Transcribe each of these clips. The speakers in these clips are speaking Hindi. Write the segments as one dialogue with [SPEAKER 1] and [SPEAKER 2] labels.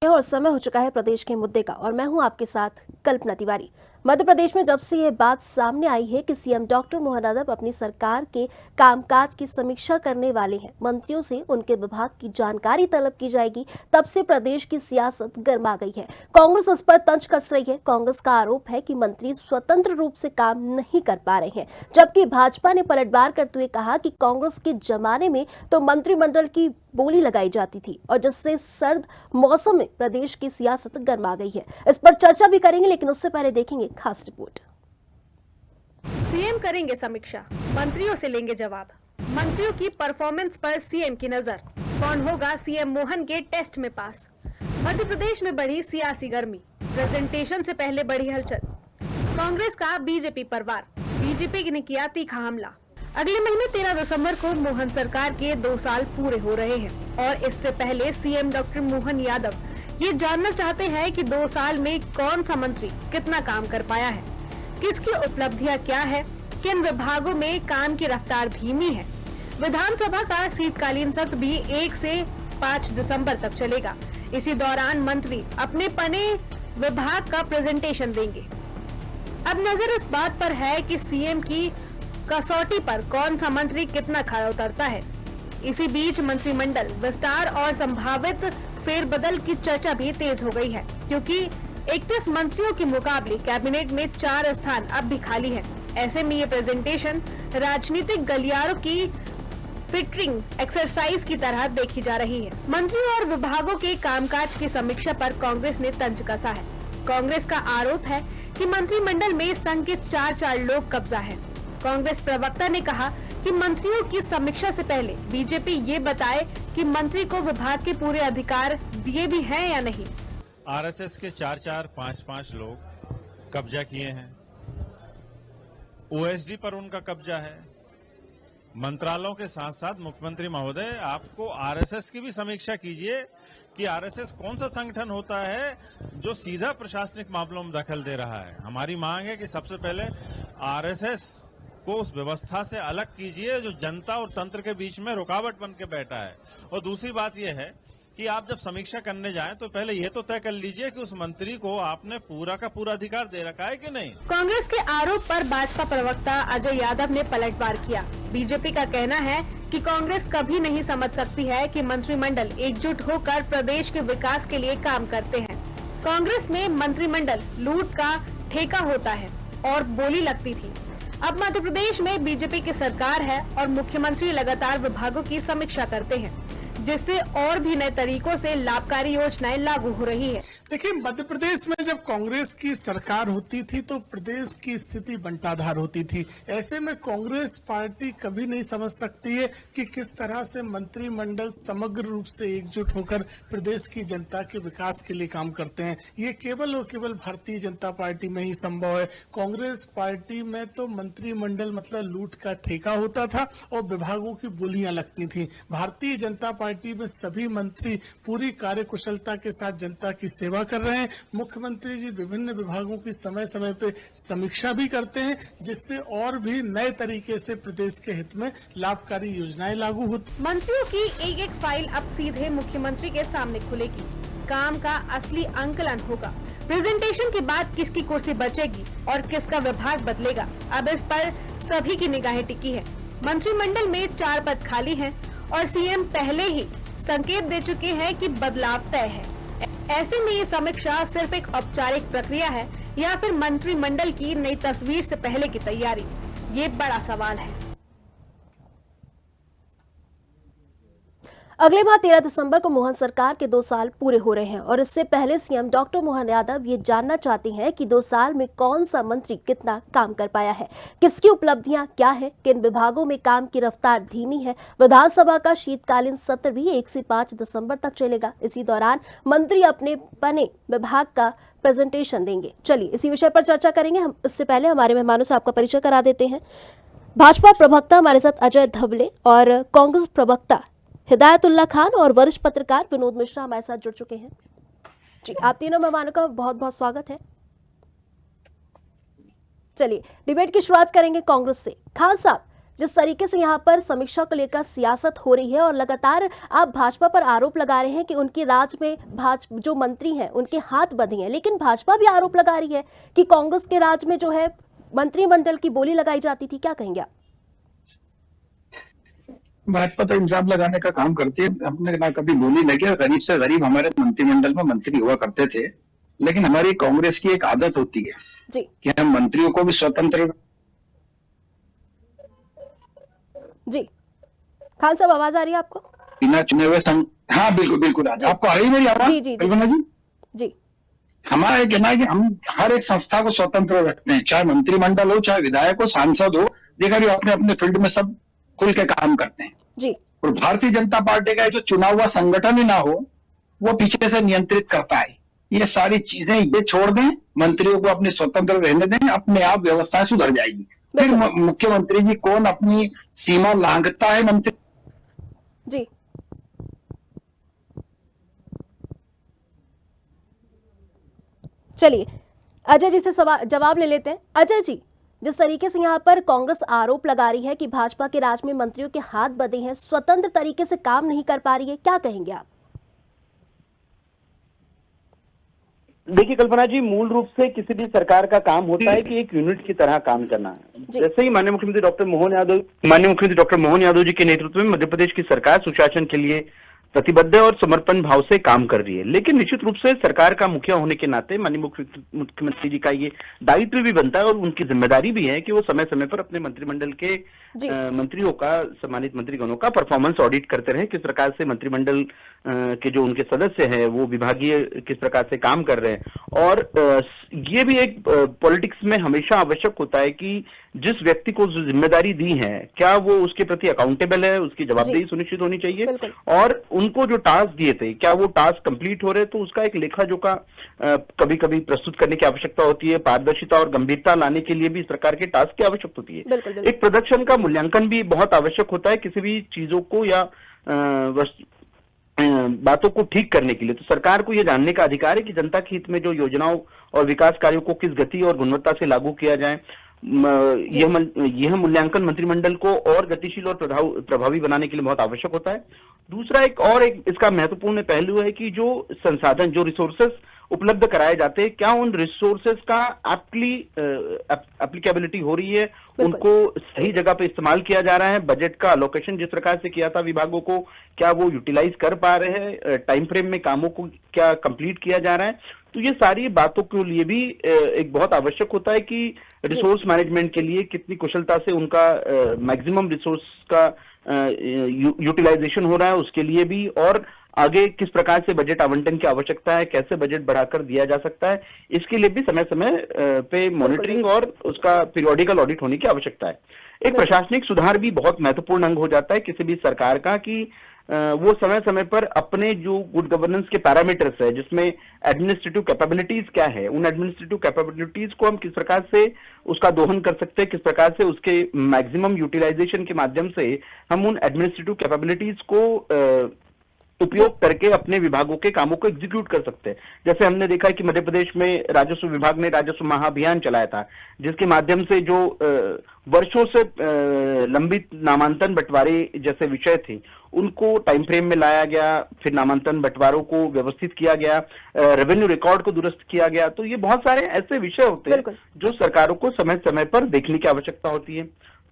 [SPEAKER 1] हैं और समय हो चुका है प्रदेश के मुद्दे का और मैं हूं आपके साथ कल्पना तिवारी। मध्य प्रदेश में जब से ये बात सामने आई है कि सीएम डॉक्टर मोहन यादव अपनी सरकार के कामकाज की समीक्षा करने वाले हैं, मंत्रियों से उनके विभाग की जानकारी तलब की जाएगी, तब से प्रदेश की सियासत गर्मा गई है। कांग्रेस इस पर तंज कस रही है। कांग्रेस का आरोप है कि मंत्री स्वतंत्र रूप से काम नहीं कर पा रहे हैं, जबकि भाजपा ने पलटवार करते हुए कहा कि कांग्रेस के जमाने में तो मंत्रिमंडल की बोली लगाई जाती थी और जिससे सर्द मौसम में प्रदेश की सियासत गर्मा गई है। इस पर चर्चा भी करेंगे, लेकिन उससे पहले देखेंगे खास रिपोर्ट।
[SPEAKER 2] सीएम करेंगे समीक्षा, मंत्रियों से लेंगे जवाब। मंत्रियों की परफॉर्मेंस पर सीएम की नजर। कौन होगा सीएम मोहन के टेस्ट में पास? मध्य प्रदेश में बढ़ी सियासी गर्मी, प्रेजेंटेशन से पहले बढ़ी हलचल। कांग्रेस का बीजेपी पर वार, बीजेपी ने किया तीखा हमला। अगले महीने 13 दिसंबर को मोहन सरकार के 2 साल पूरे हो रहे हैं और इससे पहले सीएम डॉक्टर मोहन यादव ये जानना चाहते हैं कि 2 साल में कौन सा मंत्री कितना काम कर पाया है, किसकी उपलब्धियां क्या है, किन विभागों में काम की रफ्तार धीमी है। विधानसभा का शीतकालीन सत्र भी 1 से 5 दिसंबर तक चलेगा। इसी दौरान मंत्री अपने पने विभाग का प्रेजेंटेशन देंगे। अब नजर इस बात पर है कि सीएम की कसौटी पर कौन सा मंत्री कितना खरा उतरता है। इसी बीच मंत्रिमंडल विस्तार और संभावित फेरबदल की चर्चा भी तेज हो गई है, क्योंकि 31 मंत्रियों के मुकाबले कैबिनेट में 4 स्थान अब भी खाली हैं। ऐसे में ये प्रेजेंटेशन राजनीतिक गलियारों की फिल्टरिंग एक्सरसाइज की तरह देखी जा रही है। मंत्रियों और विभागों के कामकाज की समीक्षा पर कांग्रेस ने तंज कसा है। कांग्रेस का आरोप है कि मंत्रिमंडल में संघ के 4 लोग कब्जा है। कांग्रेस प्रवक्ता ने कहा कि मंत्रियों की समीक्षा से पहले बीजेपी ये बताए कि मंत्री को विभाग के पूरे अधिकार दिए भी हैं या नहीं।
[SPEAKER 3] आरएसएस के 4-4, 5-5 लोग कब्जा किए हैं। ओएसडी पर उनका कब्जा है। मंत्रालयों के साथ साथ मुख्यमंत्री महोदय आपको आरएसएस की भी समीक्षा कीजिए कि आरएसएस कौन सा संगठन होता है जो सीधा प्रशासनिक मामलों में दखल दे रहा है। हमारी मांग है कि सबसे पहले आरएसएस को उस व्यवस्था से अलग कीजिए जो जनता और तंत्र के बीच में रुकावट बन के बैठा है। और दूसरी बात यह है कि आप जब समीक्षा करने जाएं तो पहले यह तो तय कर लीजिए कि उस मंत्री को आपने पूरा का पूरा अधिकार दे रखा है कि नहीं।
[SPEAKER 2] कांग्रेस के आरोप पर भाजपा प्रवक्ता अजय यादव ने पलटवार किया। बीजेपी का कहना है कि कांग्रेस कभी नहीं समझ सकती है कि मंत्रिमंडल एकजुट होकर प्रदेश के विकास के लिए काम करते हैं। कांग्रेस में मंत्रिमंडल लूट का ठेका होता है और बोली लगती थी। अब मध्य प्रदेश में बीजेपी की सरकार है और मुख्यमंत्री लगातार विभागों की समीक्षा करते हैं, जिससे और भी नए तरीकों से लाभकारी योजनाएं लागू हो रही है।
[SPEAKER 4] देखिए, मध्य प्रदेश में जब कांग्रेस की सरकार होती थी तो प्रदेश की स्थिति बंटाधार होती थी। ऐसे में कांग्रेस पार्टी कभी नहीं समझ सकती है कि किस तरह से मंत्रिमंडल समग्र रूप से एकजुट होकर प्रदेश की जनता के विकास के लिए काम करते हैं। ये केवल और केवल भारतीय जनता पार्टी में ही संभव है। कांग्रेस पार्टी में तो मंत्रिमंडल मतलब लूट का ठेका होता था और विभागों की बोलियां लगती थी। भारतीय जनता पार्टी में सभी मंत्री पूरी कार्यकुशलता के साथ जनता की सेवा कर रहे हैं। मुख्यमंत्री जी विभिन्न विभागों की समय समय पे समीक्षा भी करते हैं, जिससे और भी नए तरीके से प्रदेश के हित में लाभकारी योजनाएं लागू होती।
[SPEAKER 2] मंत्रियों की एक एक फाइल अब सीधे मुख्यमंत्री के सामने खुलेगी। काम का असली अंकलन होगा। प्रेजेंटेशन के बाद किसकी कुर्सी बचेगी और किसका विभाग बदलेगा, अब इस पर सभी की निगाहें टिकी है। मंत्रिमंडल में 4 पद खाली हैं और सीएम पहले ही संकेत दे चुके हैं कि बदलाव तय है। ऐसे में ये समीक्षा सिर्फ एक औपचारिक प्रक्रिया है या फिर मंत्रिमंडल की नई तस्वीर से पहले की तैयारी, ये बड़ा सवाल है।
[SPEAKER 1] अगले माह 13 दिसंबर को मोहन सरकार के 2 साल पूरे हो रहे हैं और इससे पहले सीएम डॉक्टर मोहन यादव ये जानना चाहते हैं कि 2 साल में कौन सा मंत्री कितना काम कर पाया है, किसकी उपलब्धियां क्या है, किन विभागों में काम की रफ्तार धीमी है। विधानसभा का शीतकालीन सत्र भी 1 से 5 दिसंबर तक चलेगा। इसी दौरान मंत्री अपने बने विभाग का प्रेजेंटेशन देंगे। चलिए इसी विषय पर चर्चा करेंगे। हम इससे पहले हमारे मेहमानों से आपका परिचय करा देते हैं। भाजपा प्रवक्ता हमारे साथ अजय धबले और कांग्रेस प्रवक्ता हिदायतुल्लाह खान और वरिष्ठ पत्रकार विनोद मिश्रा हमारे साथ जुड़ चुके हैं। जी, आप तीनों मेहमानों का बहुत बहुत स्वागत है। चलिए डिबेट की शुरुआत करेंगे कांग्रेस से। खान साहब, जिस तरीके से यहाँ पर समीक्षा को लेकर सियासत हो रही है और लगातार आप भाजपा पर आरोप लगा रहे हैं कि उनके राज में जो मंत्री हैं उनके हाथ बंधे हैं, लेकिन भाजपा भी आरोप लगा रही है कि कांग्रेस के राज में जो है मंत्रिमंडल की बोली लगाई जाती थी। क्या कहेंगे आप?
[SPEAKER 5] भाजपा तो इंसाफ लगाने का काम करती है, हमने ना कभी बोली लगे। गरीब से गरीब हमारे मंत्रिमंडल में मंत्री हुआ करते थे, लेकिन हमारी कांग्रेस की एक आदत होती है
[SPEAKER 1] जी
[SPEAKER 5] कि हम मंत्रियों को भी स्वतंत्र।
[SPEAKER 1] जी खान साहब, आवाज आ रही है आपको?
[SPEAKER 5] बिना चुने हुए हाँ बिल्कुल बिल्कुल आपको आ रही मेरी आवाज?
[SPEAKER 1] जी जी
[SPEAKER 5] कल्पना जी,
[SPEAKER 1] जी
[SPEAKER 5] हमारा ये कहना है कि हम हर एक संस्था को स्वतंत्र रखते हैं, चाहे मंत्रिमंडल हो, चाहे विधायक हो, सांसद हो। देखा जो अपने अपने फील्ड में सब खुल के काम करते हैं।
[SPEAKER 1] जी
[SPEAKER 5] और भारतीय जनता पार्टी का जो चुना हुआ संगठन ही ना हो, वो पीछे से नियंत्रित करता है। ये सारी चीजें ये छोड़ दें, मंत्रियों को अपने स्वतंत्र रहने दें, अपने आप व्यवस्था सुधर जाएगी। फिर मुख्यमंत्री जी कौन अपनी सीमा लांघता है मंत्री
[SPEAKER 1] जी चलिए अजय जी से जवाब ले लेते हैं। अजय जी, जिस तरीके से यहाँ पर कांग्रेस आरोप लगा रही है कि भाजपा के राज में मंत्रियों के हाथ बंधे हैं, स्वतंत्र तरीके से काम नहीं कर पा रही है, क्या कहेंगे आप?
[SPEAKER 6] देखिए कल्पना जी, मूल रूप से किसी भी सरकार का काम होता है कि एक यूनिट की तरह काम करना है। जैसे ही माननीय मुख्यमंत्री डॉक्टर मोहन यादव जी के नेतृत्व में मध्य प्रदेश की सरकार सुशासन के लिए प्रतिबद्ध और समर्पण भाव से काम कर रही है, लेकिन निश्चित रूप से सरकार का मुखिया होने के नाते माननीय मुख्यमंत्री जी का ये दायित्व भी बनता है और उनकी जिम्मेदारी भी है कि वो समय समय पर अपने मंत्रिमंडल के मंत्रियों का, सम्मानित मंत्रीगणों का परफॉर्मेंस ऑडिट करते रहे। किस प्रकार से मंत्रिमंडल के जो उनके सदस्य हैं वो विभागीय किस प्रकार से काम कर रहे हैं। और ये भी एक पॉलिटिक्स में हमेशा आवश्यक होता है कि जिस व्यक्ति को जो जिम्मेदारी दी है, क्या वो उसके प्रति अकाउंटेबल है, उसकी जवाबदेही सुनिश्चित होनी चाहिए, और उनको जो टास्क दिए थे क्या वो टास्क कंप्लीट हो रहे, तो उसका एक लेखा जोखा कभी कभी प्रस्तुत करने की आवश्यकता होती है। पारदर्शिता और गंभीरता लाने के लिए भी इस प्रकार के टास्क की आवश्यकता होती है। एक प्रदर्शन का मूल्यांकन भी बहुत आवश्यक होता है किसी भी चीजों को या बातों को ठीक करने के लिए। तो सरकार को यह जानने का अधिकार है कि जनता के हित में जो योजनाओं और विकास कार्यों को किस गति और गुणवत्ता से लागू किया जाए। यह मूल्यांकन मंत्रिमंडल को और गतिशील और प्रभावी बनाने के लिए बहुत आवश्यक होता है। दूसरा एक इसका महत्वपूर्ण पहलू है कि जो संसाधन, जो रिसोर्सेस उपलब्ध कराए जाते हैं, क्या उन रिसोर्सेस का एप्लीकेबिलिटी हो रही है, उनको सही जगह पे इस्तेमाल किया जा रहा है। बजट का अलोकेशन जिस प्रकार से किया था विभागों को, क्या वो यूटिलाइज कर पा रहे हैं, टाइम फ्रेम में कामों को क्या कंप्लीट किया जा रहा है। तो ये सारी बातों के लिए भी एक बहुत आवश्यक होता है कि रिसोर्स मैनेजमेंट के लिए कितनी कुशलता से उनका मैक्सिमम रिसोर्स का यूटिलाइजेशन हो रहा है, उसके लिए भी, और आगे किस प्रकार से बजट आवंटन की आवश्यकता है, कैसे बजट बढ़ाकर दिया जा सकता है, इसके लिए भी समय समय पे मॉनिटरिंग और उसका पीरियोडिकल ऑडिट होने की आवश्यकता है। एक प्रशासनिक सुधार भी बहुत महत्वपूर्ण अंग हो जाता है किसी भी सरकार का, कि वो समय समय पर अपने जो गुड गवर्नेंस के पैरामीटर्स है, जिसमें एडमिनिस्ट्रेटिव कैपेबिलिटीज क्या है, उन एडमिनिस्ट्रेटिव कैपेबिलिटीज को हम किस प्रकार से उसका दोहन कर सकते हैं, किस प्रकार से उसके मैक्सिमम यूटिलाइजेशन के माध्यम से हम उन एडमिनिस्ट्रेटिव कैपेबिलिटीज को उपयोग करके अपने विभागों के कामों को एग्जीक्यूट कर सकते हैं। जैसे हमने देखा है कि मध्य प्रदेश में राजस्व विभाग ने राजस्व महाअभियान चलाया था, जिसके माध्यम से जो वर्षों से लंबित नामांतन बंटवारे जैसे विषय थे उनको टाइम फ्रेम में लाया गया, फिर नामांतन बंटवारों को व्यवस्थित किया गया, रेवेन्यू रिकॉर्ड को दुरुस्त किया गया। तो ये बहुत सारे ऐसे विषय होते हैं जो सरकारों को समय समय पर देखने की आवश्यकता होती है।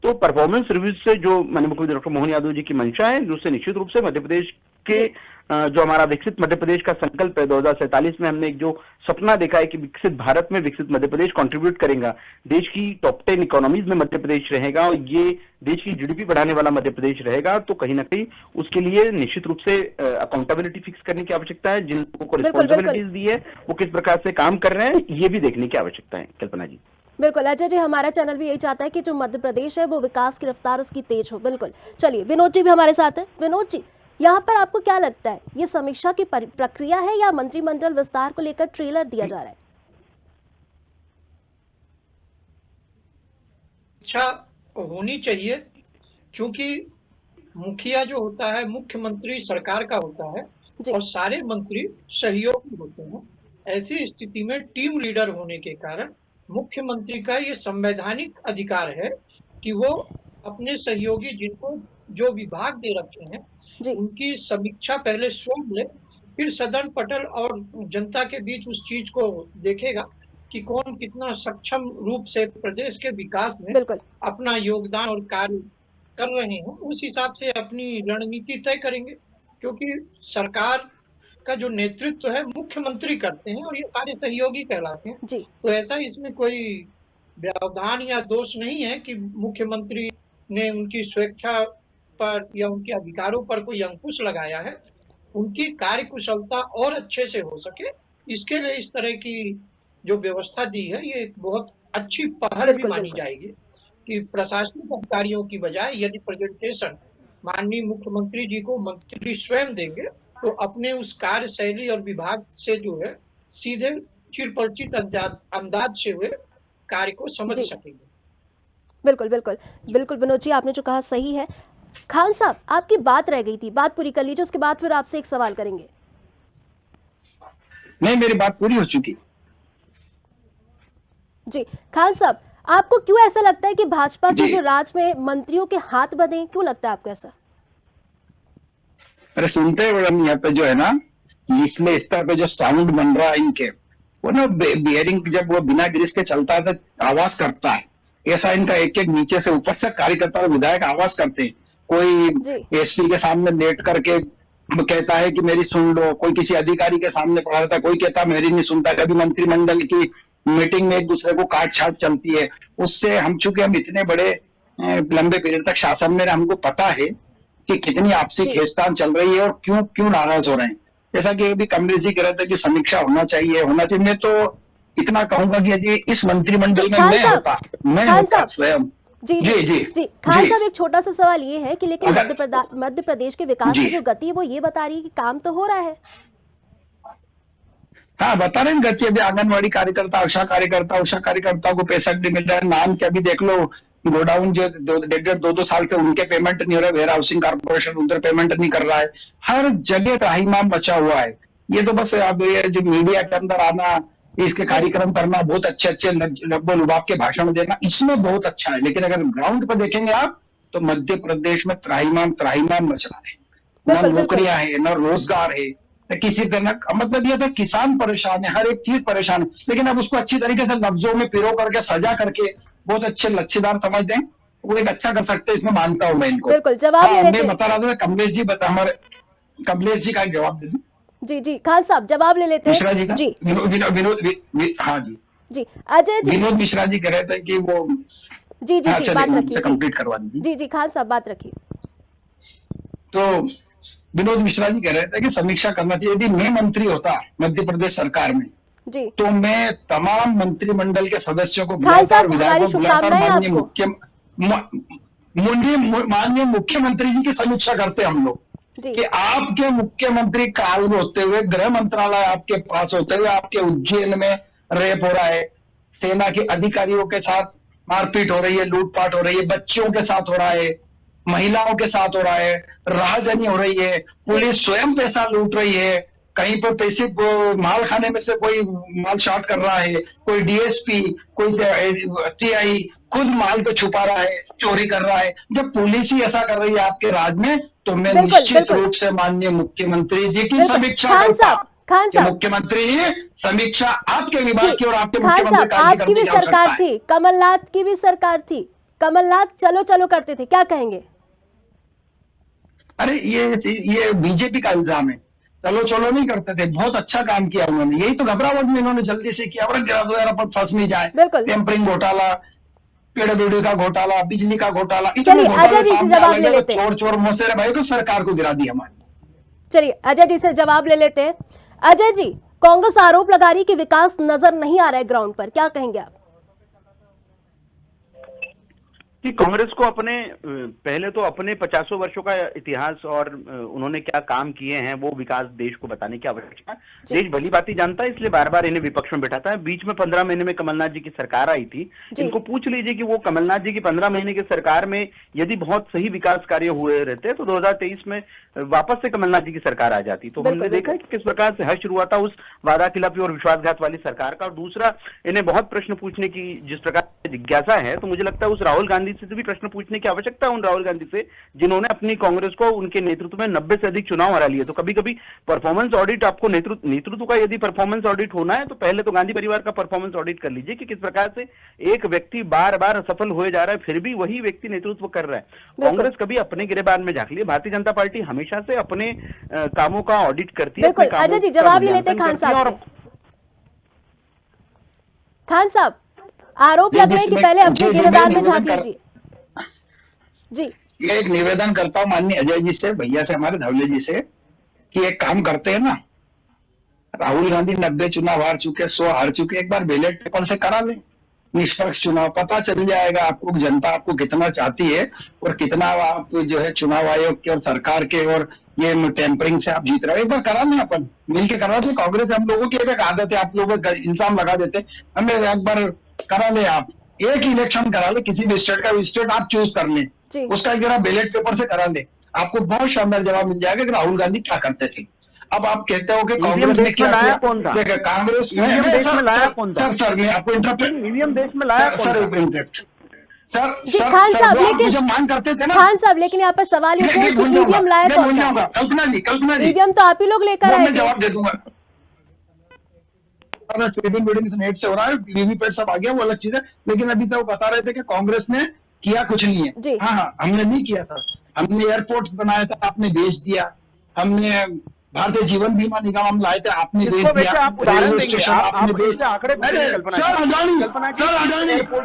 [SPEAKER 6] तो परफॉर्मेंस रिव्यू से जो माननीय मुख्यमंत्री डॉक्टर मोहन यादव जी की मंशा है, उससे निश्चित रूप से मध्य प्रदेश के जो हमारा विकसित मध्य प्रदेश का संकल्प है 2047 में, हमने एक जो सपना देखा है कि विकसित भारत में विकसित मध्य प्रदेश कंट्रीब्यूट करेगा, देश की टॉप 10 इकोनॉमीज में मध्य प्रदेश रहेगा और ये देश की जीडीपी बढ़ाने वाला मध्य प्रदेश रहेगा। तो कहीं ना कहीं उसके लिए निश्चित रूप से अकाउंटेबिलिटी फिक्स करने की आवश्यकता है। जिन लोगों को रिस्पॉन्सिबिलिटीज दी है वो किस प्रकार से काम कर रहे हैं, ये भी देखने की आवश्यकता है। कल्पना जी।
[SPEAKER 1] बिल्कुल अजय जी, हमारा चैनल भी यही चाहता है कि जो मध्य प्रदेश है वो विकास की रफ्तार उसकी तेज हो। बिल्कुल। चलिए विनोद जी भी हमारे साथ है। विनोद जी, यहाँ पर आपको क्या लगता है, ये समीक्षा की प्रक्रिया है या मंत्रिमंडल विस्तार को लेकर ट्रेलर दिया जा रहा है?
[SPEAKER 7] अच्छा होनी चाहिए, क्योंकि मुखिया जो होता है मुख्यमंत्री सरकार का होता है और सारे मंत्री सहयोगी होते हैं। ऐसी स्थिति में टीम लीडर होने के कारण मुख्यमंत्री का ये संवैधानिक अधिकार है कि वो अपने सहयोगी जिनको जो विभाग दे रखे हैं
[SPEAKER 1] जी
[SPEAKER 7] उनकी समीक्षा पहले स्वयं ले, फिर सदन पटल और जनता के बीच उस चीज को देखेगा कि कौन कितना सक्षम रूप से प्रदेश के विकास में
[SPEAKER 1] बिल्कुल
[SPEAKER 7] अपना योगदान और कार्य कर रहे हैं, उस हिसाब से अपनी रणनीति तय करेंगे। क्योंकि सरकार का जो नेतृत्व है मुख्यमंत्री करते हैं और ये सारे सहयोगी कहलाते हैं।
[SPEAKER 1] जी
[SPEAKER 7] तो ऐसा इसमें कोई व्यवधान या दोष नहीं है कि मुख्यमंत्री ने उनकी स्वेच्छा पर या उनके अधिकारों पर कोई अंकुश लगाया है। उनकी कार्य कुशलता और अच्छे से हो सके, इसके लिए इस तरह की जो व्यवस्था दी है ये एक बहुत अच्छी पहल भी
[SPEAKER 1] बिल्कुल
[SPEAKER 7] मानी
[SPEAKER 1] बिल्कुल
[SPEAKER 7] जाएगी कि प्रशासनिक अधिकारियों की बजाय यदि प्रेजेंटेशन माननीय मुख्यमंत्री जी को मंत्री स्वयं देंगे तो अपने उस कार्य शैली और विभाग से जो है सीधे चिरपरिचित अंदाज से हुए कार्य को समझ
[SPEAKER 1] जी
[SPEAKER 7] सकेंगे।
[SPEAKER 1] बिल्कुल बिल्कुल बिल्कुल विनोद जी, आपने जो कहा सही है। खान साहब, आपकी बात रह गई थी, बात पूरी कर लीजिए, उसके बाद फिर आपसे एक सवाल करेंगे।
[SPEAKER 5] नहीं, मेरी बात पूरी हो चुकी।
[SPEAKER 1] जी खान साहब, आपको क्यों ऐसा लगता है कि भाजपा के
[SPEAKER 5] जी।
[SPEAKER 1] जो राज में मंत्रियों के हाथ बंधे हैं? क्यों लगता है आपको ऐसा?
[SPEAKER 5] अरे सुनते हो मैडम, यहाँ पे जो है ना निचले स्तर पे जो साउंड बन रहा है इनके, वो ना बियरिंग जब वो बिना ग्रीस के चलता है तो आवाज करता है। ऐसा इनका एक एक नीचे से ऊपर तक कार्यकर्ता और विधायक आवाज करते हैं।
[SPEAKER 1] जी
[SPEAKER 5] कोई एसपी के सामने लेट करके कहता है कि मेरी सुन लो, कोई किसी अधिकारी के सामने पढ़ा रहता है, कोई कहता है मेरी नहीं सुनता। कभी मंत्रिमंडल की मीटिंग में एक दूसरे को काट छाट चलती है। उससे चूंकि हम इतने बड़े लंबे पीरियड तक शासन में, हमको पता है कि कितनी आपसी
[SPEAKER 1] जी
[SPEAKER 5] खींचतान चल रही है और क्यों क्यों नाराज हो रहे हैं। जैसा कि अभी कमलेश जी कह रहे थे कि समीक्षा होना चाहिए। मैं तो इतना कहूंगा कि यदि इस मंत्रिमंडल
[SPEAKER 1] जी
[SPEAKER 5] में
[SPEAKER 1] खान
[SPEAKER 5] मैं
[SPEAKER 1] साहब,
[SPEAKER 5] होता
[SPEAKER 1] खान साहब,
[SPEAKER 5] स्वयं।
[SPEAKER 1] जी
[SPEAKER 5] जी
[SPEAKER 1] जी
[SPEAKER 5] जी
[SPEAKER 1] जी खान
[SPEAKER 5] जी
[SPEAKER 1] साहब, एक छोटा सा सवाल ये है कि लेकिन
[SPEAKER 5] अगर
[SPEAKER 1] मध्य प्रदेश के विकास
[SPEAKER 5] जी
[SPEAKER 1] की जो गति है वो ये बता रही है कि काम तो हो रहा है।
[SPEAKER 5] हाँ, बता रहे हैं गति। अभी आंगनबाड़ी कार्यकर्ता, उषा कार्यकर्ता को पैसा नहीं मिल रहा है। नाम के अभी देख लो, गोडाउन जो 1.5-2 साल से उनके पेमेंट नहीं हो रहा है। वेयर हाउसिंग कारपोरेशन उधर पेमेंट नहीं कर रहा है। हर जगह त्राहिमाम मचा हुआ है। ये तो बस अब ये जो मीडिया के अंदर आना, इसके
[SPEAKER 1] जी
[SPEAKER 5] कार्यक्रम करना, बहुत अच्छे अच्छे लब्बो लुबाब के भाषण देना, इसमें बहुत अच्छा है। लेकिन अगर ग्राउंड पर देखेंगे आप तो मध्य प्रदेश में त्राहिमाम त्राहिमाम मच रहा है। न
[SPEAKER 1] बिल्कुल बिल्कुल
[SPEAKER 5] नौकरियां है, न रोजगार है, न किसी तरह का। मतलब ये था किसान परेशान है, हर एक चीज परेशान है। लेकिन अब उसको अच्छी तरीके से लफ्जों में पिरो करके, सजा करके बहुत अच्छे लच्छेदार समझ दें, वो एक अच्छा कर सकते हैं। इसमें मानता हूं मैं इनको।
[SPEAKER 1] बिल्कुल जवाब ले
[SPEAKER 5] हाँ,
[SPEAKER 1] लेते
[SPEAKER 5] मैं
[SPEAKER 1] हैं।
[SPEAKER 5] बता रहा था कमलेश जी, हमारे कमलेश जी का एक जवाब दे दूं
[SPEAKER 1] जी जी खान साहब, जवाब ले लेते
[SPEAKER 5] मिश्रा
[SPEAKER 1] हैं।
[SPEAKER 5] जी का।
[SPEAKER 1] जी
[SPEAKER 5] हाँ जी,
[SPEAKER 1] जी अजय जी,
[SPEAKER 5] विनोद मिश्रा जी कह रहे थे कि वो।
[SPEAKER 1] जी जी
[SPEAKER 5] हाँ,
[SPEAKER 1] जी
[SPEAKER 5] चलिए
[SPEAKER 1] बात रखिए।
[SPEAKER 5] उनसे
[SPEAKER 1] जी
[SPEAKER 5] कंप्लीट करवा दीजिए।
[SPEAKER 1] जी जी खान साहब, बात रखिए।
[SPEAKER 5] तो विनोद मिश्रा जी कह रहे थे कि समीक्षा करना चाहिए। यदि मैं मंत्री होता मध्य प्रदेश सरकार में
[SPEAKER 1] जी
[SPEAKER 5] तो मैं तमाम मंत्रिमंडल के सदस्यों को
[SPEAKER 1] खान
[SPEAKER 5] बुलाता और
[SPEAKER 1] साहब, हमारी
[SPEAKER 5] विधायकों को बुलाता और
[SPEAKER 1] शुभकामनाएं आपको।
[SPEAKER 5] माननीय मुख्यमंत्री जी की समीक्षा करते हम लोग
[SPEAKER 1] जी
[SPEAKER 5] कि आपके मुख्यमंत्री काल में होते हुए, गृह मंत्रालय आपके पास होते हुए, आपके उज्जैन में रेप हो रहा है, सेना के अधिकारियों के साथ मारपीट हो रही है, लूटपाट हो रही है, बच्चियों के साथ हो रहा है, महिलाओं के साथ हो रहा है, राहजनी हो रही है, पुलिस स्वयं पैसा लूट रही है, कहीं पर पैसे माल खाने में से कोई माल शॉर्ट कर रहा है, कोई डीएसपी, कोई टीआई खुद माल को छुपा रहा है, चोरी कर रहा है। जब पुलिस ही ऐसा कर रही है आपके राज्य में, तो मैं
[SPEAKER 1] बिल्कुल
[SPEAKER 5] निश्चित
[SPEAKER 1] बिल्कुल
[SPEAKER 5] रूप से माननीय मुख्यमंत्री जी की
[SPEAKER 1] बिल्कुल
[SPEAKER 5] समीक्षा
[SPEAKER 1] खान
[SPEAKER 5] करता
[SPEAKER 1] साहब, खान
[SPEAKER 5] कि
[SPEAKER 1] साहब,
[SPEAKER 5] मुख्यमंत्री जी, समीक्षा आपके विभाग
[SPEAKER 1] जी
[SPEAKER 5] की और आपके
[SPEAKER 1] खान
[SPEAKER 5] मुख्यमंत्री
[SPEAKER 1] साहब,
[SPEAKER 5] कार्य
[SPEAKER 1] आपकी
[SPEAKER 5] करने
[SPEAKER 1] भी
[SPEAKER 5] की आवश्यकता
[SPEAKER 1] सरकार
[SPEAKER 5] है।
[SPEAKER 1] थी, कमलनाथ की भी सरकार थी, कमलनाथ चलो चलो करते थे, क्या कहेंगे?
[SPEAKER 5] अरे ये बीजेपी का इल्जाम है। चलो चलो नहीं करते थे, बहुत अच्छा काम किया उन्होंने। यही तो घबराहट में इन्होंने जल्दी से किया, और 2000 पर फंस नहीं जाए।
[SPEAKER 1] बिल्कुल।
[SPEAKER 5] टेम्परिंग घोटाला, पीडब्ल्यूडी का घोटाला, बिजली का घोटाला, इतने
[SPEAKER 1] चलिए अजय
[SPEAKER 5] घोटाले
[SPEAKER 1] जी से
[SPEAKER 5] सामने आ
[SPEAKER 1] जवाब ले
[SPEAKER 5] गए
[SPEAKER 1] लेते
[SPEAKER 5] तो
[SPEAKER 1] हैं।
[SPEAKER 5] चोर चोर मोसेरे भाई को सरकार को गिरा दी हमारी।
[SPEAKER 1] चलिए अजय जी से जवाब ले लेते हैं। अजय जी, कांग्रेस आरोप लगा रही कि विकास नजर नहीं आ रहा है ग्राउंड पर, क्या कहेंगे आप?
[SPEAKER 6] कि कांग्रेस को अपने पहले तो अपने 50 वर्षों का इतिहास और उन्होंने क्या काम किए हैं वो विकास देश को बताने की आवश्यकता है। देश भली बात जानता है, इसलिए बार बार इन्हें विपक्ष में बैठाता है। बीच में 15 महीने में कमलनाथ जी की सरकार आई थी। इनको पूछ लीजिए कि वो कमलनाथ जी की 15 महीने की सरकार में यदि बहुत सही विकास कार्य हुए रहते तो 2023 में वापस से कमलनाथ जी की सरकार आ जाती। तो हमने देखा कि किस प्रकार से हर्ष हुआ था उस वादा खिलाफी और विश्वासघात वाली सरकार का। और दूसरा, इन्हें बहुत प्रश्न पूछने की जिस प्रकार से जिज्ञासा है, तो मुझे लगता है उस राहुल गांधी से भी प्रश्न पूछने की आवश्यकता है उन राहुल गांधी से, जिन्होंने अपनी कांग्रेस को उनके नेतृत्व में 90 से अधिक चुनाव हरा लिए। तो कभी कभी परफॉर्मेंस ऑडिट, आपको नेतृत्व का यदि परफॉर्मेंस ऑडिट होना है तो पहले तो गांधी परिवार का परफॉर्मेंस ऑडिट कर लीजिए कि किस प्रकार से एक व्यक्ति बार बार असफल हुए जा रहा है, फिर भी वही व्यक्ति नेतृत्व कर रहा है। कांग्रेस कभी अपने गिरेबान में झांक लिए, भारतीय जनता पार्टी हमेशा से अपने कामों का ऑडिट करती है।
[SPEAKER 1] बिल्कुल। अजय जी, जवाब ले लेते हैं खान साहब से। खान साहब, आरोप लग रहे हैं कि पहले अपने गिरदार में झांक लीजिए। जी,
[SPEAKER 5] ये एक निवेदन करता हूँ माननीय अजय जी से, भैया से, हमारे धवले जी से, कि एक काम करते हैं ना, राहुल गांधी 90 चुनाव हार चुके, 100 हार चुके, एक बार बैलेट पेपर से करा लें निष्पक्ष चुनाव, पता चल जाएगा आपको जनता आपको कितना चाहती है और कितना आप जो है चुनाव आयोग के और सरकार के और ये टेम्परिंग से आप जीत रहे हो। एक बार करा लें, अपन मिलकर करा लें। कांग्रेस हम लोगों की एक आदत है, आप लोग इंसान लगा देते, हमें एक बार करा ले, आप एक इलेक्शन करा ले, किसी भी स्टेट का स्टेट आप चूज कर लें, उसका एक जरा बैलेट पेपर से करा ले, आपको बहुत शानदार जवाब मिल जाएगा कि राहुल गांधी क्या करते थे। अब आप कहते हो कि कांग्रेस ने क्या किया, कांग्रेस ने सर मैं आपको
[SPEAKER 6] ईवीएम देश में लाया
[SPEAKER 5] सर
[SPEAKER 1] खान साहब, लेकिन
[SPEAKER 5] मुझे मांग करते थे ना
[SPEAKER 1] खान साहब, लेकिन यहाँ पर सवाल ये है कि ईवीएम लाया कौन था?
[SPEAKER 5] कल्पना जी
[SPEAKER 1] ईवीएम तो आप ही लोग लेकर आए
[SPEAKER 5] मैं
[SPEAKER 1] थे।
[SPEAKER 5] जवाब दे दूंगा। ट्रेडिंग वेडिंग नेट से हो रहा है, वीवीपैट सब आ गया, वो अलग चीज है, लेकिन अभी तो वो बता रहे थे कि कांग्रेस ने किया कुछ नहीं है। हाँ, हमने नहीं किया सर, हमने एयरपोर्ट बनाया था, आपने बेच दिया, हमने भारतीय जीवन बीमा निगम हम लाए थे, आपने बेच दिया, रेलवे स्टेशन आपने बेच, सर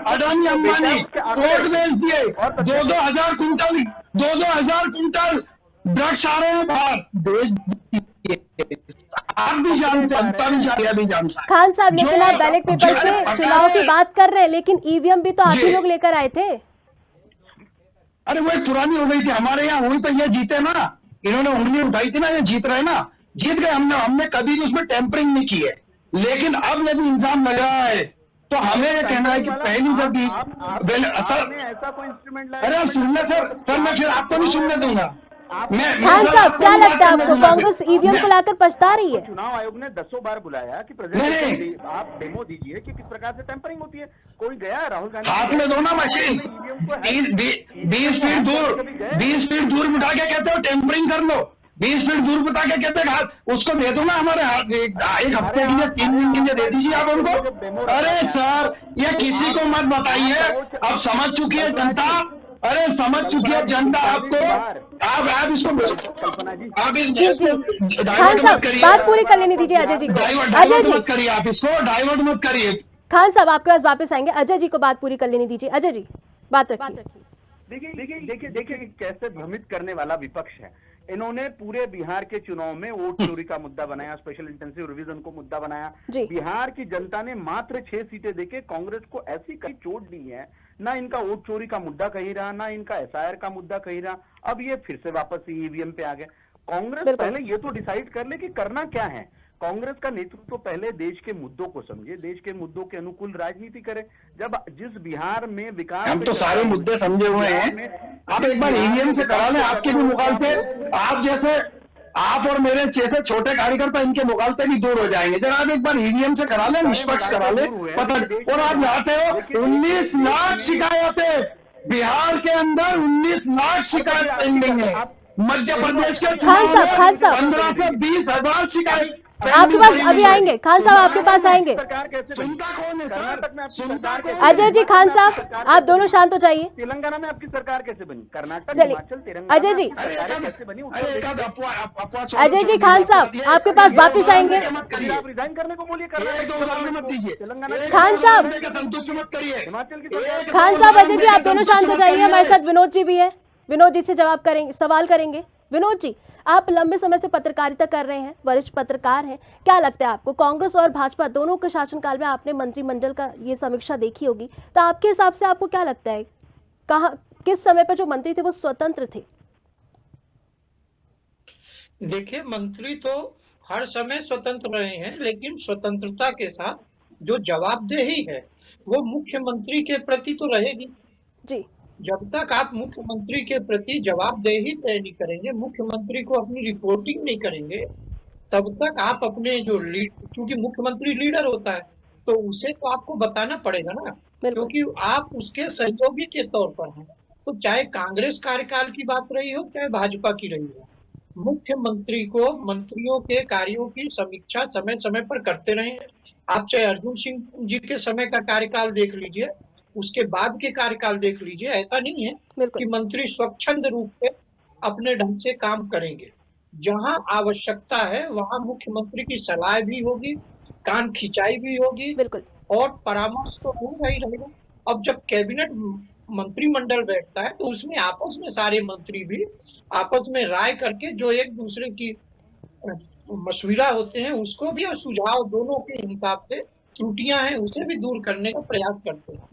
[SPEAKER 5] अडानी अंबानी पोर्ट बेच दिए, 2,000 कुंटल ड्रग्स आ रहे हैं बाहर, बेच आप भी जानते, जनता भी जानता है।
[SPEAKER 1] खान साहब, लेकिन आप बैलेट पेपर से चुनाव की बात कर रहे हैं, लेकिन ईवीएम भी तो आप ही लोग लेकर आए थे।
[SPEAKER 5] अरे वो एक पुरानी हो गई थी, हमारे यहाँ हुई तो ये जीते ना, इन्होंने उंगली उठाई थी ना, ये जीत रहे ना, जीत गए। हमने कभी भी उसमें टेम्परिंग नहीं की है, लेकिन अब जब इंसान लग रहा है तो हमें ये कहना है कि पहली से भी सर, अरे आप सुनना सर मैं फिर आपको नहीं सुनने दूंगा।
[SPEAKER 1] खान साहब, क्या लगता है आपको, कांग्रेस ईवीएम को लाकर पछता रही है?
[SPEAKER 6] चुनाव आयोग ने 10 बार बुलाया कि प्रेजेंटेशन आप डेमो दीजिए कि किस प्रकार से टेम्परिंग होती है। कोई गया? राहुल गांधी
[SPEAKER 5] हाथ में दो ना मशीन, 20 फीट दूर बिठा के कहते हो टेम्परिंग कर लो, 20 फीट दूर बिठा के कहते हैं उसको दे दो ना, हमारे हाथ एक हफ्ते के लिए 3 दिन के लिए दे दीजिए आप उनको। अरे सर, ये किसी को मत बताइए, अब समझ चुकी है जनता, अरे समझ चुकी है जनता आपको, आप इसको आप
[SPEAKER 1] खान साहब, बात पूरी कर लेने दीजिए अजय जी को। अजय जी
[SPEAKER 5] मत करिए, आप इसको डाइवर्ट मत करिए।
[SPEAKER 1] खान साहब, आपके पास वापस आएंगे, अजय जी को बात पूरी कर लेने दीजिए। अजय जी, बात रखिए।
[SPEAKER 6] देखिए कैसे भ्रमित करने वाला विपक्ष है। इन्होंने पूरे बिहार के चुनाव में वोट चोरी का मुद्दा बनाया, स्पेशल इंटेंसिव रिवीजन को मुद्दा बनाया। बिहार की जनता ने मात्र 6 सीटें देके कांग्रेस को ऐसी कई चोट दी है, ना इनका वोट चोरी का मुद्दा कहीं रहा, ना इनका एसआईआर का मुद्दा कहीं रहा। अब ये फिर से वापस ईवीएम पे आ गए। कांग्रेस पहले ये तो डिसाइड कर ले कि करना क्या है। कांग्रेस का नेतृत्व पहले देश के मुद्दों को समझे, देश के मुद्दों के अनुकूल राजनीति करे। जब जिस बिहार में विकास,
[SPEAKER 5] हम तो सारे मुद्दे समझे हुए हैं, आप एक बार ईवीएम से करा लें, आपके भी मुखालते, आप जैसे आप और मेरे जैसे छोटे कार्यकर्ता इनके मुखालते भी दूर हो जाएंगे। जब आप एक बार ईवीएम से करा लें, निष्पक्ष करा लें, पता। और आप लाते हो 19 लाख शिकायतें बिहार के अंदर, 19 लाख शिकायत पेंडिंग है। मध्य प्रदेश के चुनाव में 15 से 20 हजार शिकायत
[SPEAKER 1] आपके पास अभी आएंगे। खान साहब आपके पास आएंगे। अजय जी, खान साहब आप दोनों शांत हो जाइए।
[SPEAKER 6] तेलंगाना में आपकी सरकार कैसे बनी? कर्नाटक,
[SPEAKER 1] चलिए अजय जी, अजय जी, खान साहब आपके पास वापिस आएंगे।
[SPEAKER 6] आप रिजाइन करने को बोलिए,
[SPEAKER 1] खान साहब, खान साहब, अजय जी आप दोनों शांत हो जाइए। हमारे साथ विनोद जी भी है, विनोद जी से जवाब करेंगे, सवाल करेंगे। विनोद जी, आप लंबे समय से पत्रकारिता कर रहे हैं, वरिष्ठ पत्रकार हैं, क्या लगता है आपको, कांग्रेस और भाजपा दोनों के शासनकाल में आपने मंत्रिमंडल का ये समीक्षा देखी होगी, तो आपके हिसाब से आपको क्या लगता है, कहाँ किस समय पर जो मंत्री थे वो स्वतंत्र थे?
[SPEAKER 7] देखिए, मंत्री तो हर समय स्वतंत्र रहे हैं, लेकिन स्वतंत्रता के साथ जो जवाबदेही है वो मुख्यमंत्री के प्रति तो रहेगी
[SPEAKER 1] जी।
[SPEAKER 7] जब तक आप मुख्यमंत्री के प्रति जवाबदेही तय नहीं करेंगे, मुख्यमंत्री को अपनी रिपोर्टिंग नहीं करेंगे, तब तक आप अपने जो चूंकि मुख्यमंत्री लीडर होता है तो उसे तो आपको बताना पड़ेगा ना क्योंकि आप उसके सहयोगी के तौर पर हैं। तो चाहे कांग्रेस कार्यकाल की बात रही हो, चाहे भाजपा की रही हो, मुख्यमंत्री को मंत्रियों के कार्यों की समीक्षा समय समय पर करते रहे। आप चाहे अर्जुन सिंह जी के समय का कार्यकाल देख लीजिए, उसके बाद के कार्यकाल देख लीजिए, ऐसा नहीं है कि मंत्री स्वच्छंद रूप से अपने ढंग से काम करेंगे। जहां आवश्यकता है वहां मुख्यमंत्री की सलाह भी होगी, कान खिंचाई भी होगी और परामर्श तो होगा ही रहेगा। अब जब कैबिनेट मंत्रिमंडल बैठता है तो उसमें आपस में सारे मंत्री भी आपस में राय करके जो एक दूसरे की मशविरा होते हैं उसको भी और सुझाव दोनों के हिसाब से त्रुटियां हैं उसे भी दूर करने का प्रयास करते हैं।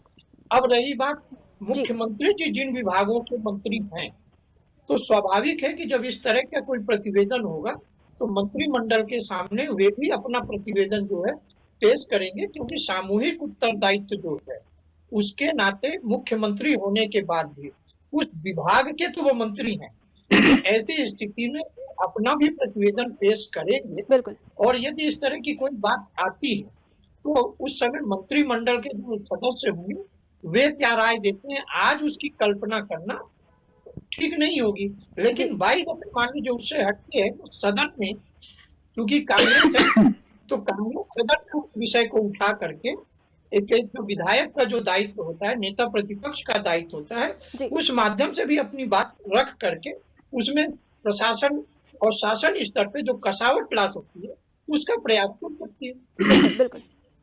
[SPEAKER 7] अब रही बात मुख्यमंत्री जी जिन विभागों के मंत्री हैं, तो स्वाभाविक है कि जब इस तरह का कोई प्रतिवेदन होगा तो मंत्रिमंडल के सामने वे भी अपना प्रतिवेदन जो है पेश करेंगे, क्योंकि सामूहिक उत्तरदायित्व जो है उसके नाते मुख्यमंत्री होने के बाद भी उस विभाग के तो वो मंत्री हैं, ऐसी स्थिति में अपना भी प्रतिवेदन पेश करेंगे। और यदि इस तरह की कोई बात आती है तो उस समय मंत्रिमंडल के जो सदस्य होंगे वे क्या राय देते हैं, आज उसकी कल्पना करना ठीक नहीं होगी। लेकिन भाई मान लीजिए उससे हटके है तो सदन में, क्योंकि कांग्रेस है तो कांग्रेस सदन में उस विषय को उठा करके एक जो विधायक का जो दायित्व होता है, नेता प्रतिपक्ष का दायित्व होता है, उस माध्यम से भी अपनी बात रख करके उसमें प्रशासन और शासन स्तर पे जो कसावट ला सकती है उसका प्रयास कर सकती है।
[SPEAKER 1] बिल्कुल।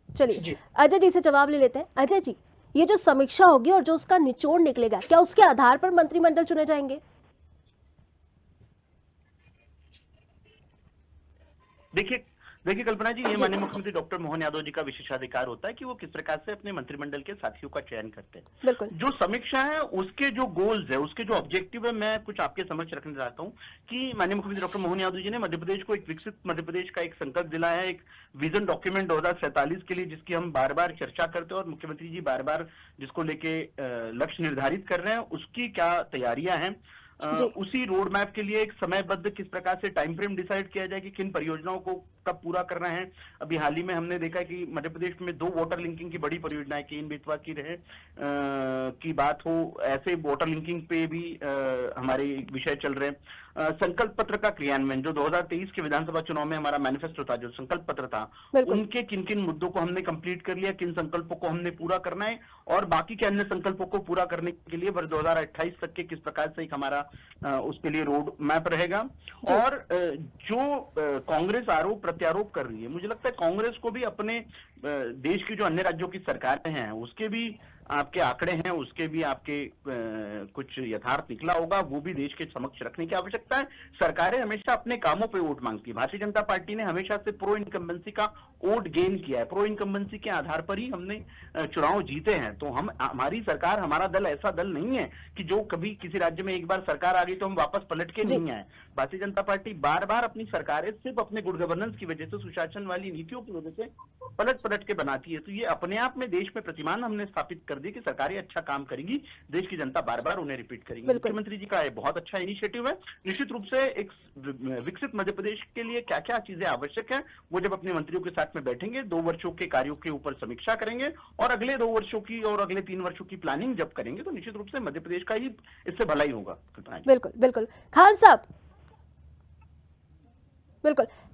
[SPEAKER 1] चलिए अजय जी से जवाब ले लेते हैं। अजय जी, ये जो समीक्षा होगी और जो उसका निचोड़ निकलेगा, क्या उसके आधार पर मंत्रिमंडल चुने जाएंगे?
[SPEAKER 6] देखिए कल्पना जी, ये माननीय मुख्यमंत्री डॉक्टर मोहन यादव जी का विशेषाधिकार होता है कि वो किस प्रकार से अपने मंत्रिमंडल के साथियों का चयन करते हैं। जो समीक्षा है उसके जो गोल्स है, उसके जो ऑब्जेक्टिव है, मैं कुछ आपके समक्ष रखना चाहता हूं कि माननीय मुख्यमंत्री डॉक्टर मोहन यादव जी ने मध्य प्रदेश को एक विकसित मध्य प्रदेश का एक संकल्प दिलाया है, एक विजन डॉक्यूमेंट 2047 के लिए, जिसकी हम बार बार चर्चा करते हैं और मुख्यमंत्री जी बार बार जिसको लेके लक्ष्य निर्धारित कर रहे हैं, उसकी क्या तैयारियां हैं। उसी रोड मैप के लिए एक समयबद्ध किस प्रकार से टाइम फ्रेम डिसाइड किया जाए कि किन परियोजनाओं को कब पूरा करना है। अभी हाल ही में हमने देखा है कि मध्य प्रदेश में 2 वाटर लिंकिंग की बड़ी परियोजनाएं, केन बेतवा की रहे की बात हो, ऐसे वाटर लिंकिंग पे भी हमारे विषय चल रहे हैं। संकल्प पत्र का क्रियान्वयन, जो 2023 के विधानसभा चुनाव में हमारा मैनिफेस्टो था, जो संकल्प पत्र था, उनके किन किन मुद्दों को हमने कंप्लीट कर लिया, किन संकल्पों को हमने पूरा करना है और बाकी के अन्य संकल्पों को पूरा करने के लिए वर्ष 2028 तक के किस प्रकार से एक हमारा उसके लिए रोड मैप रहेगा। और जो कांग्रेस आरोप प्रत्यारोप कर रही है, मुझे लगता है कांग्रेस को भी अपने देश की जो अन्य राज्यों की सरकारें हैं उसके भी आपके आंकड़े हैं, उसके भी आपके कुछ यथार्थ निकला होगा, वो भी देश के समक्ष रखने की आवश्यकता है। सरकारें हमेशा अपने कामों पे वोट मांगती है। भारतीय जनता पार्टी ने हमेशा से प्रो इनकम्बेंसी का वोट गेन किया है, प्रो इनकम्बेंसी के आधार पर ही हमने चुनाव जीते हैं। तो हमारी सरकार, हमारा दल ऐसा दल नहीं है कि जो कभी किसी राज्य में एक बार सरकार आ गई तो हम वापस पलट के नहीं आए। भारतीय जनता पार्टी बार बार अपनी सरकारें सिर्फ अपने गुड गवर्नेंस की वजह से, सुशासन वाली नीतियों की वजह से पलट के बनाती है। तो ये अपने आप में देश में प्रतिमान हमने स्थापित कर दी कि सरकारें अच्छा काम करेंगी, देश की जनता बार बार उन्हें रिपीट करेगी। मुख्यमंत्री जी का ये बहुत अच्छा इनिशिएटिव है। निश्चित रूप से एक विकसित मध्य प्रदेश के लिए क्या क्या चीजें आवश्यक है, वो जब अपने मंत्रियों के साथ में बैठेंगे, 2 वर्षों के कार्यों के ऊपर समीक्षा करेंगे और अगले 2 वर्षों की और अगले 3 वर्षों की प्लानिंग जब करेंगे तो निश्चित रूप से मध्य प्रदेश का ही इससे भला ही होगा।
[SPEAKER 1] बिल्कुल खान साहब,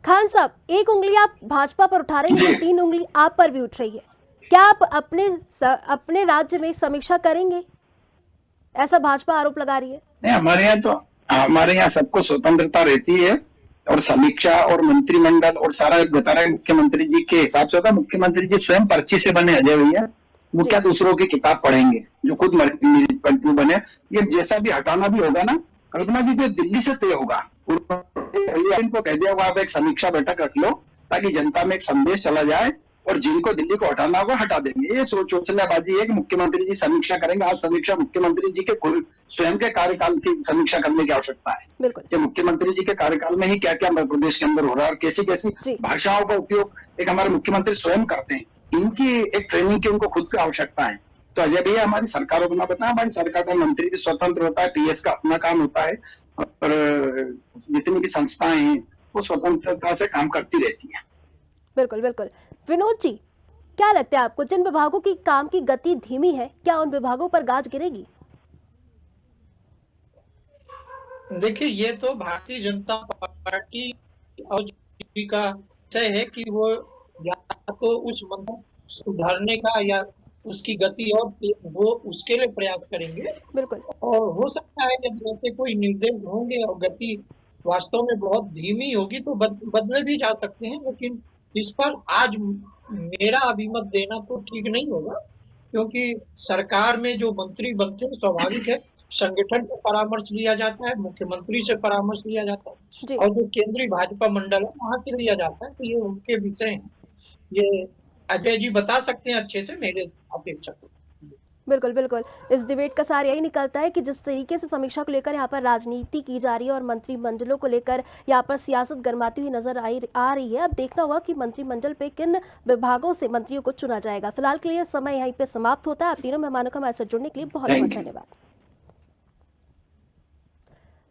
[SPEAKER 1] खान साहब, एक उंगली आप भाजपा पर उठा रहे हैं, 3 उंगली आप पर भी उठ रही है। क्या आप अपने राज्य में समीक्षा करेंगे, ऐसा भाजपा आरोप लगा रही है?
[SPEAKER 5] नहीं, हमारे यहाँ सबको स्वतंत्रता रहती है और समीक्षा और मंत्रिमंडल और सारा बता रहे मुख्यमंत्री जी के हिसाब से होता है। मुख्यमंत्री जी स्वयं पर्ची से बने अजय भैया, वो क्या दूसरों की किताब पढ़ेंगे, जो खुद बने। ये जैसा भी हटाना भी होगा ना, कल्पना जी, तो दिल्ली से तय होगा। इनको कह दिया होगा आप एक समीक्षा बैठक रख लो ताकि जनता में एक संदेश चला जाए और जिनको दिल्ली को हटाना होगा हटा देंगे। ये सोचनाबाजी है कि मुख्यमंत्री जी समीक्षा करेंगे। आज समीक्षा मुख्यमंत्री जी के स्वयं के कार्यकाल की समीक्षा करने की आवश्यकता है कि मुख्यमंत्री जी के कार्यकाल में ही क्या क्या मध्य प्रदेश के अंदर हो रहा है और कैसी कैसी भाषाओं का उपयोग एक हमारे मुख्यमंत्री स्वयं करते हैं। इनकी एक ट्रेनिंग की उनको खुद की आवश्यकता है। तो अजय भैया, हमारी सरकारों को ना बताया, हमारी सरकार का मंत्री भी स्वतंत्र होता है, पीएस का अपना काम होता है और जितनी भी संस्थाएं हैं वो स्वतंत्रता से काम करती रहती है।
[SPEAKER 1] बिल्कुल। विनोद जी, क्या लगता है आपको, जिन विभागों की काम की गति धीमी है, क्या उन विभागों पर गाज गिरेगी?
[SPEAKER 7] देखिए, ये तो भारतीय जनता पार्टी और बीजेपी का तय है कि वो या तो उस मंत्र सुधारने का या उसकी गति और वो उसके लिए प्रयास करेंगे।
[SPEAKER 1] बिल्कुल।
[SPEAKER 7] और हो सकता है यदि ऐसे कोई निर्देश होंगे और गति वास्तव में बहुत धीमी होगी तो बदले भी जा सकते हैं, लेकिन इस पर आज मेरा अभिमत देना तो ठीक नहीं होगा, क्योंकि सरकार में जो मंत्री बनते हैं स्वाभाविक है संगठन से परामर्श लिया जाता है, मुख्यमंत्री से परामर्श लिया जाता है और जो केंद्रीय भाजपा मंडल है वहां से लिया जाता है, तो ये उनके विषय हैं। ये अजय जी बता सकते हैं अच्छे से मेरे अपेक्षा तो।
[SPEAKER 1] बिल्कुल बिल्कुल, इस डिबेट का सार यही निकलता है कि जिस तरीके से समीक्षा को लेकर यहाँ पर राजनीति की जा रही है और मंत्रिमंडलों को लेकर यहाँ पर सियासत गरमाती हुई नजर आ रही है। अब देखना होगा कि मंत्रिमंडल पे किन विभागों से मंत्रियों को चुना जाएगा। फिलहाल के लिए समय यहीं पे समाप्त होता है। आप तीनों मेहमानों का हमारे साथ जुड़ने के लिए बहुत बहुत धन्यवाद।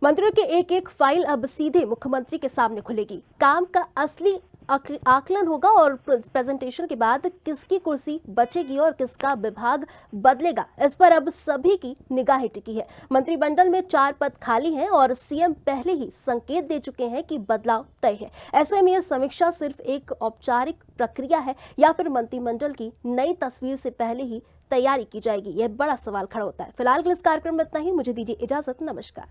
[SPEAKER 1] मंत्रियों के एक एक फाइल अब सीधे मुख्यमंत्री के सामने खुलेगी। काम का असली आकलन होगा और प्रेजेंटेशन के बाद किसकी कुर्सी बचेगी और किसका विभाग बदलेगा, इस पर अब सभी की निगाहें टिकी है। मंत्रिमंडल में 4 पद खाली हैं और सीएम पहले ही संकेत दे चुके हैं कि बदलाव तय है। ऐसे में यह समीक्षा सिर्फ एक औपचारिक प्रक्रिया है या फिर मंत्रिमंडल की नई तस्वीर से पहले ही तैयारी की जाएगी, यह बड़ा सवाल खड़ा होता है। फिलहाल के इस कार्यक्रम में इतना ही। मुझे दीजिए इजाजत। नमस्कार।